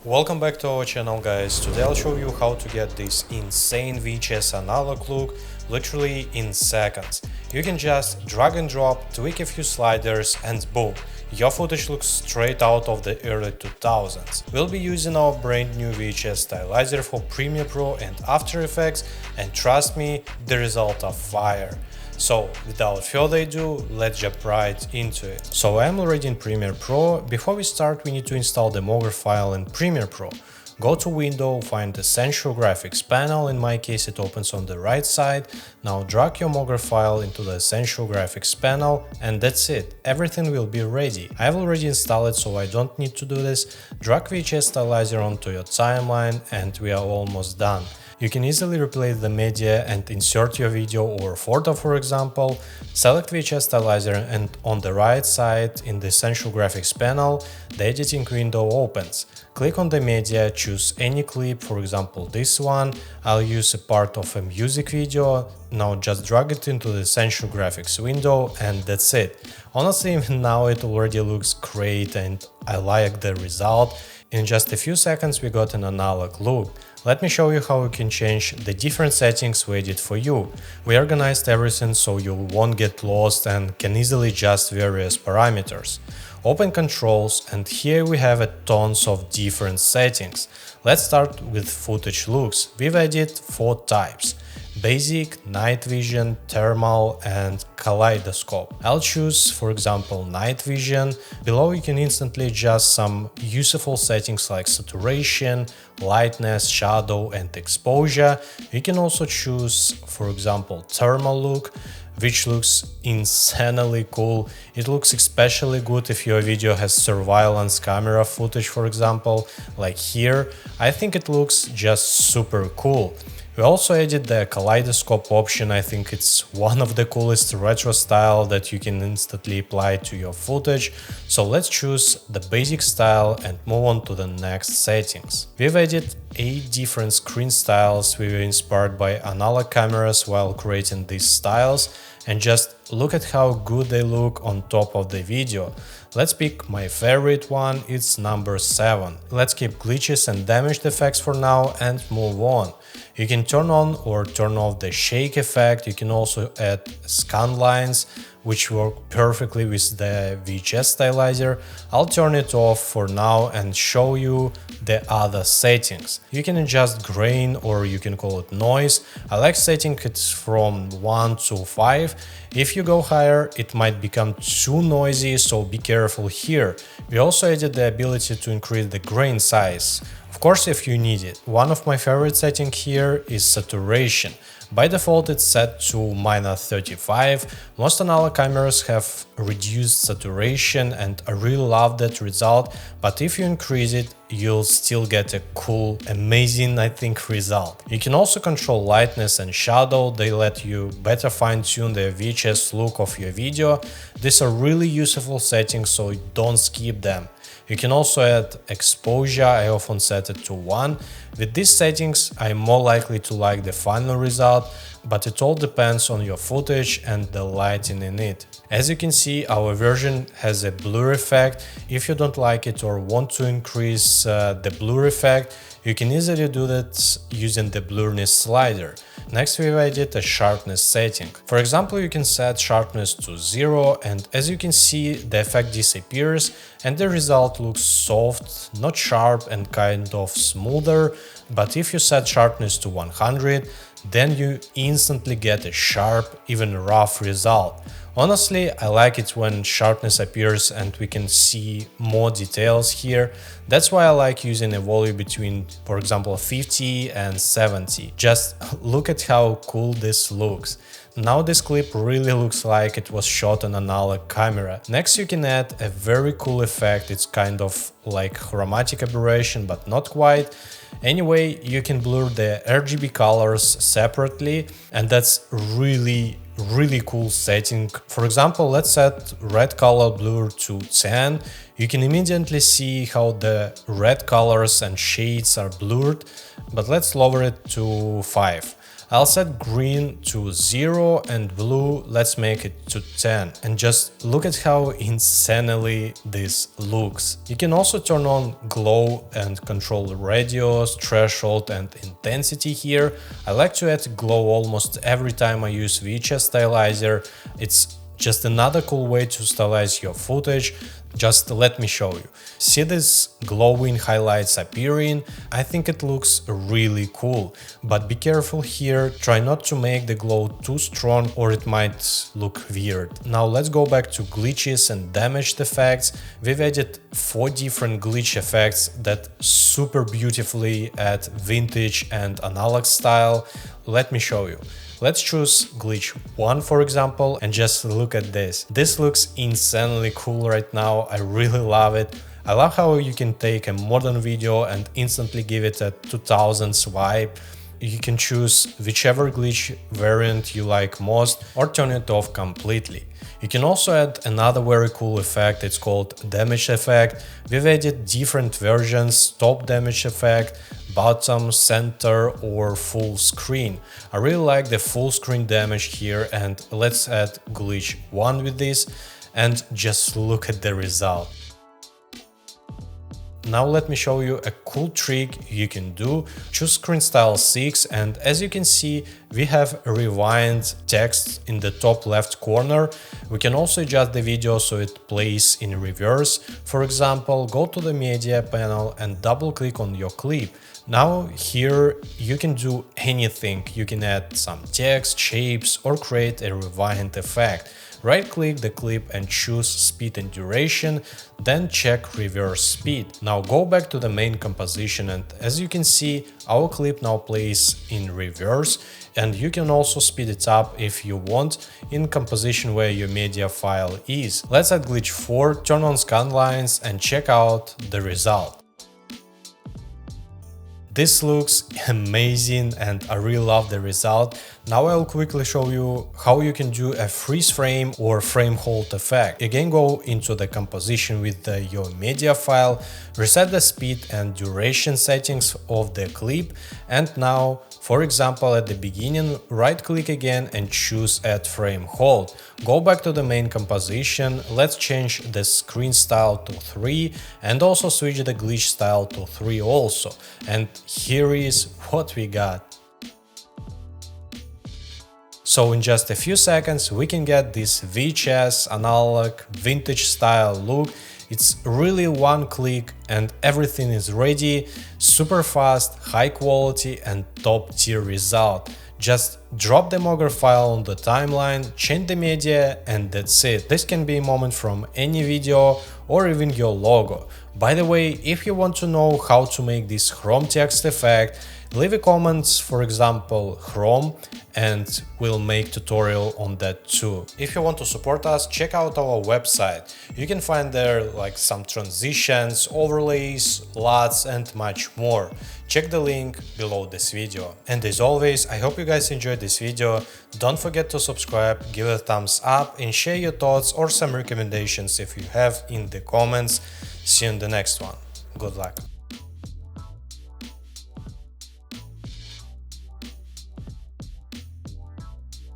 Welcome back to our channel, guys. Today I'll show you how to get this insane VHS analog look literally in seconds. You can just drag and drop, tweak a few sliders and boom, your footage looks straight out of the early 2000s. We'll be using our brand new VHS stylizer for Premiere Pro and After Effects, and trust me, the results are fire. So without further ado, let's jump right into it. So I'm already in Premiere Pro. Before we start, we need to install the Mover file in Premiere Pro. Go to Window, find Essential Graphics panel, in my case it opens on the right side. Now drag your Mover file into the Essential Graphics panel and that's it, everything will be ready. I have already installed it, so I don't need to do this. Drag VHS stylizer onto your timeline and we are almost done. You can easily replace the media and insert your video or photo, for example. Select VHS stylizer and on the right side in the Essential Graphics panel, the editing window opens. Click on the media, choose any clip, for example this one. I'll use a part of a music video. Now just drag it into the Essential Graphics window and that's it. Honestly, now it already looks great and I like the result. In just a few seconds we got an analog look. Let me show you how you can change the different settings we did for you. We organized everything so you won't get lost and can easily adjust various parameters. Open controls and here we have tons of different settings. Let's start with footage looks. We've added 4 types: basic, night vision, thermal and kaleidoscope. I'll choose, for example, night vision. Below you can instantly adjust some useful settings like saturation, lightness, shadow and exposure. You can also choose, for example, thermal look, which looks insanely cool. It looks especially good if your video has surveillance camera footage, for example, like here. I think it looks just super cool. We also added the kaleidoscope option. I think it's one of the coolest retro style that you can instantly apply to your footage. So let's choose the basic style and move on to the next settings. We've added 8 different screen styles. We were inspired by analog cameras while creating these styles, and just look at how good they look on top of the video. Let's pick my favorite one, it's number 7. Let's keep glitches and damaged effects for now and move on. You can turn on or turn off the shake effect. You can also add scan lines, which work perfectly with the VHS stylizer. I'll turn it off for now and show you the other settings. You can adjust grain or you can call it noise. I like setting it from 1 to 5. If you go higher, it might become too noisy, so be careful here. We also added the ability to increase the grain size, of course if you need it. One of my favorite settings here is saturation. By default it's set to -35. Most analog cameras have reduced saturation and I really love that result, but if you increase it, you'll still get a cool, amazing, I think, result. You can also control lightness and shadow. They let you better fine-tune the VHS look of your video. These are really useful settings, so don't skip them. You can also add exposure. I often set it to 1. With these settings, I'm more likely to like the final result, but it all depends on your footage and the lighting in it. As you can see, our version has a blur effect. If you don't like it or want to increase the blur effect, you can easily do that using the blurriness slider. Next we've added a sharpness setting. For example, you can set sharpness to 0 and as you can see, the effect disappears and the result looks soft, not sharp and kind of smoother. But if you set sharpness to 100, then you instantly get a sharp, even rough result. Honestly, I like it when sharpness appears and we can see more details here. That's why I like using a volume between, for example, 50 and 70. Just look at how cool this looks. Now this clip really looks like it was shot on an analog camera. Next you can add a very cool effect. It's kind of like chromatic aberration, but not quite. Anyway, you can blur the RGB colors separately, and that's really cool setting. For example, let's set red color blur to 10. You can immediately see how the red colors and shades are blurred, but let's lower it to 5. I'll set green to 0 and blue, let's make it to 10. And just look at how insanely this looks. You can also turn on glow and control the radius, threshold and intensity here. I like to add glow almost every time I use VHS stylizer. It's just another cool way to stylize your footage. Just let me show you. See these glowing highlights appearing? I think it looks really cool, but be careful here, try not to make the glow too strong or it might look weird. Now let's go back to glitches and damaged effects. We've added 4 different glitch effects that super beautifully add vintage and analog style. Let me show you. Let's choose glitch 1 for example, and just look at this. This looks insanely cool right now, I really love it. I love how you can take a modern video and instantly give it a 2000s vibe. You can choose whichever glitch variant you like most or turn it off completely. You can also add another very cool effect, it's called damage effect. We've added different versions, top damage effect, bottom, center or full screen. I really like the full screen damage here, and let's add glitch 1 with this and just look at the result. Now let me show you a cool trick you can do. Choose screen style 6 and as you can see we have rewind text in the top left corner. We can also adjust the video so it plays in reverse. For example, go to the media panel and double click on your clip. Now here you can do anything. You can add some text, shapes or create a rewind effect. Right-click the clip and choose speed and duration, then check reverse speed. Now go back to the main composition and as you can see, our clip now plays in reverse, and you can also speed it up if you want in composition where your media file is. Let's add glitch 4, turn on scan lines and check out the result. This looks amazing and I really love the result. Now I'll quickly show you how you can do a freeze frame or frame hold effect. Again, go into the composition with your media file, reset the speed and duration settings of the clip, and now, for example, at the beginning, right click again and choose add frame hold. Go back to the main composition, let's change the screen style to 3 and also switch the glitch style to 3 also. And here is what we got. So in just a few seconds we can get this VHS analog vintage style look. It's really one click and everything is ready, super fast, high quality and top tier result. Just drop the Mogger file on the timeline, change the media and that's it. This can be a moment from any video or even your logo. By the way, if you want to know how to make this Chrome text effect, leave a comment, for example, Chrome, and we'll make tutorial on that too. If you want to support us, check out our website. You can find there like some transitions, overlays, LUTs and much more. Check the link below this video. And as always, I hope you guys enjoyed this video. Don't forget to subscribe, give it a thumbs up and share your thoughts or some recommendations if you have in the comments. See you in the next one. Good luck.